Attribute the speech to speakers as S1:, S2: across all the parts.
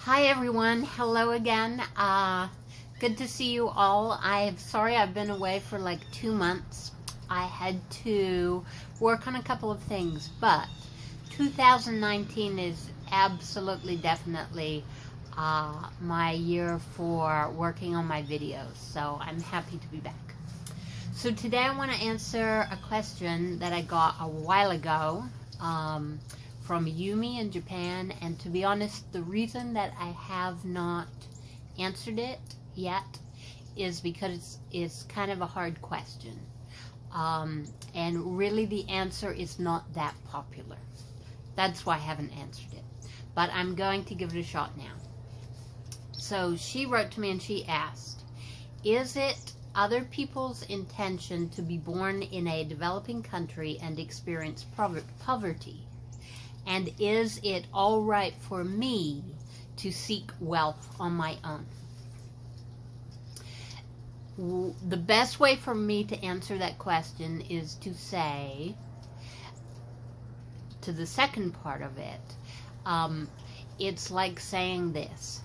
S1: Hi everyone, hello again. Good to see you all. I'm sorry I've been away for like 2 months. I had to work on a couple of things, but 2019 is absolutely definitely my year for working on my videos, so I'm happy to be back. So today I want to answer a question that I got a while ago from Yumi in Japan, and to be honest, the reason that I have not answered it yet is because it's kind of a hard question, and really the answer is not that popular. That's why I haven't answered it, but I'm going to give it a shot now. So she wrote to me and she asked, is it other people's intention to be born in a developing country and experience poverty? And is it all right for me to seek wealth on my own? The best way for me to answer that question is to say, to the second part of it, it's like saying this.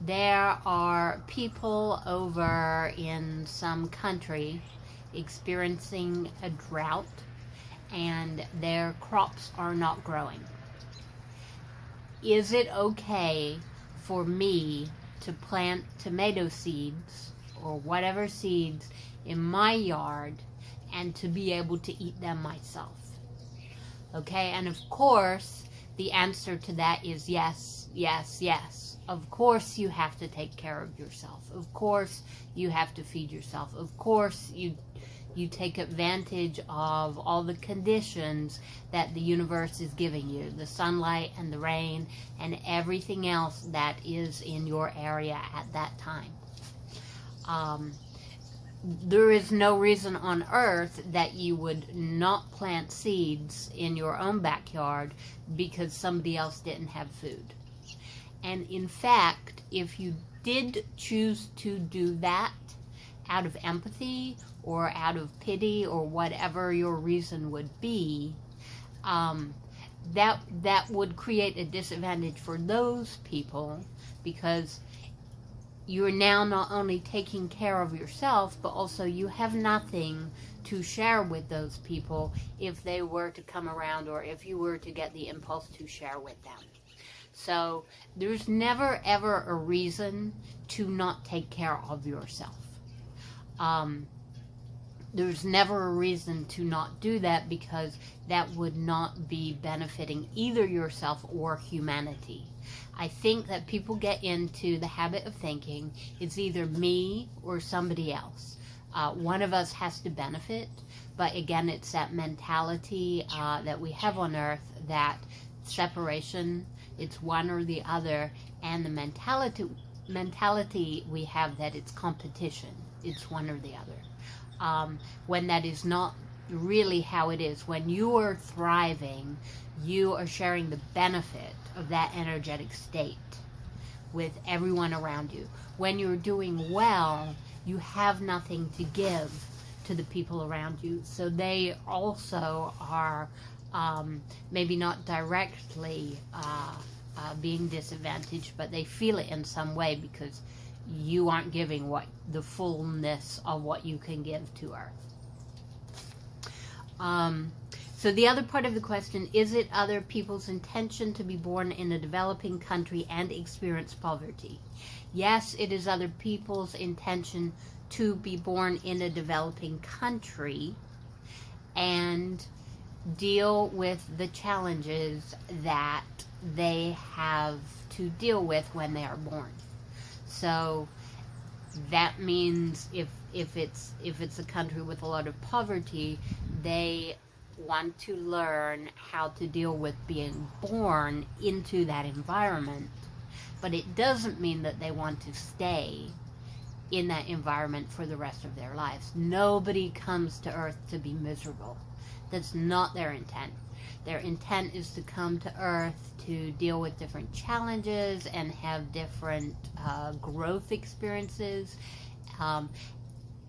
S1: There are people over in some country experiencing a drought, and their crops are not growing. Is it okay for me to plant tomato seeds or whatever seeds in my yard and to be able to eat them myself? Okay, and of course the answer to that is yes, yes, yes. Of course you have to take care of yourself. Of course you have to feed yourself. Of course you take advantage of all the conditions that the universe is giving you, the sunlight and the rain and everything else that is in your area at that time. There is no reason on earth that you would not plant seeds in your own backyard because somebody else didn't have food. And in fact, if you did choose to do that out of empathy or out of pity or whatever your reason would be, that would create a disadvantage for those people, because you're now not only taking care of yourself, but also you have nothing to share with those people if they were to come around, or if you were to get the impulse to share with them. So there's never ever a reason to not take care of yourself. There's never a reason to not do that, because that would not be benefiting either yourself or humanity. I think that people get into the habit of thinking it's either me or somebody else. One of us has to benefit, but again, it's that mentality that we have on earth, that separation, it's one or the other, and the mentality we have that it's competition, it's one or the other. When that is not really how it is. When you are thriving, you are sharing the benefit of that energetic state with everyone around you. When you're doing well, you have nothing to give to the people around you, so they also are maybe not directly being disadvantaged, but they feel it in some way because you aren't giving the fullness of what you can give to Earth. So the other part of the question, is it other people's intention to be born in a developing country and experience poverty? Yes, it is other people's intention to be born in a developing country and deal with the challenges that they have to deal with when they are born. So that means if it's a country with a lot of poverty, they want to learn how to deal with being born into that environment, but it doesn't mean that they want to stay in that environment for the rest of their lives. Nobody comes to Earth to be miserable. That's not their intent. Their intent is to come to Earth to deal with different challenges and have different growth experiences,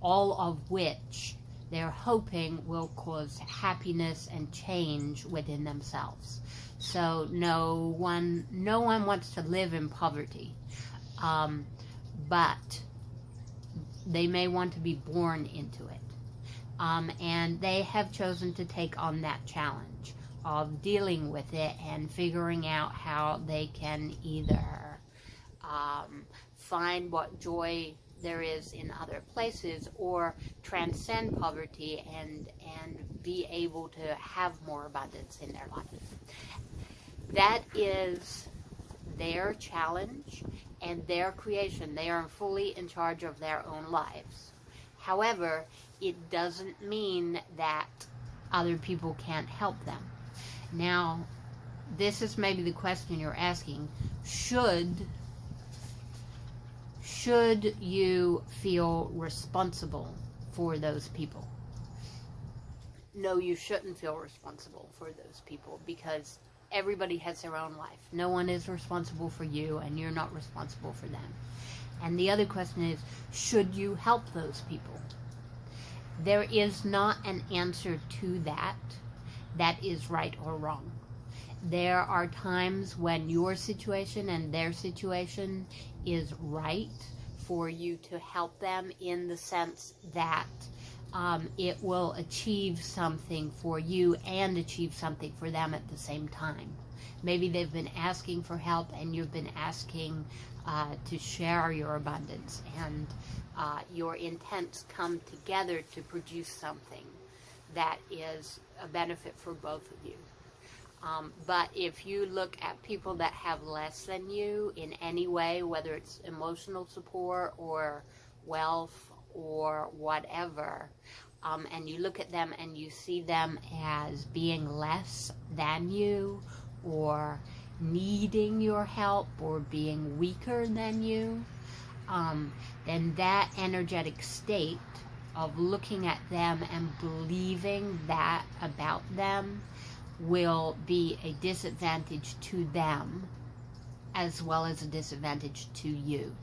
S1: all of which they're hoping will cause happiness and change within themselves. So no one wants to live in poverty, but they may want to be born into it. And they have chosen to take on that challenge of dealing with it and figuring out how they can either find what joy there is in other places, or transcend poverty and be able to have more abundance in their life. That is their challenge and their creation. They are fully in charge of their own lives. However, it doesn't mean that other people can't help them. Now, this is maybe the question you're asking. Should you feel responsible for those people? No, you shouldn't feel responsible for those people, because everybody has their own life. No one is responsible for you, and you're not responsible for them. And the other question is, should you help those people? There is not an answer to that is right or wrong. There are times when your situation and their situation is right for you to help them, in the sense that it will achieve something for you and achieve something for them at the same time. Maybe they've been asking for help, and you've been asking to share your abundance, and your intents come together to produce something that is a benefit for both of you. But if you look at people that have less than you in any way, whether it's emotional support or wealth or whatever, and you look at them and you see them as being less than you, or needing your help, or being weaker than you, then that energetic state of looking at them and believing that about them will be a disadvantage to them, as well as a disadvantage to you.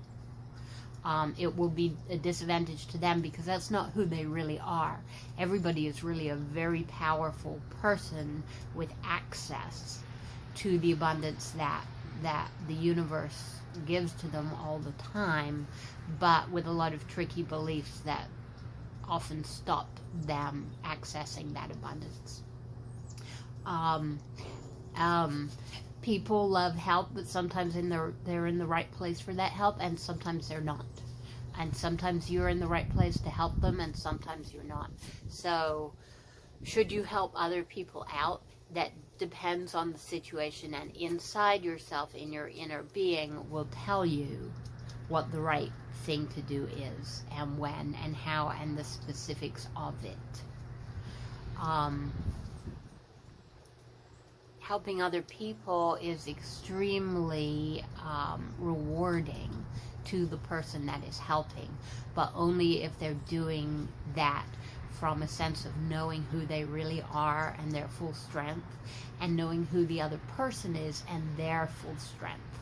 S1: It will be a disadvantage to them because that's not who they really are. Everybody is really a very powerful person with access to the abundance that the universe gives to them all the time, but with a lot of tricky beliefs that often stop them accessing that abundance. People love help, but sometimes they're in the right place for that help, and sometimes they're not. And sometimes you're in the right place to help them, and sometimes you're not. So, should you help other people out? That depends on the situation, and inside yourself, in your inner being, will tell you what the right thing to do is, and when, and how, and the specifics of it. Helping other people is extremely rewarding to the person that is helping, but only if they're doing that from a sense of knowing who they really are and their full strength, and knowing who the other person is and their full strength.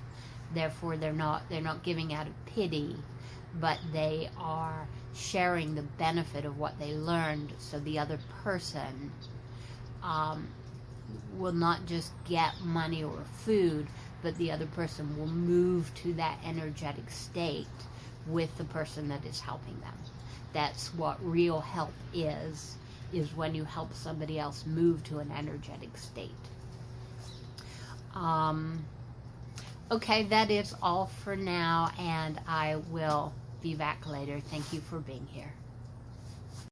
S1: Therefore, they're not giving out of pity, but they are sharing the benefit of what they learned, so the other person will not just get money or food, but the other person will move to that energetic state with the person that is helping them. That's what real help is when you help somebody else move to an energetic state. Okay, that is all for now, and I will be back later. Thank you for being here.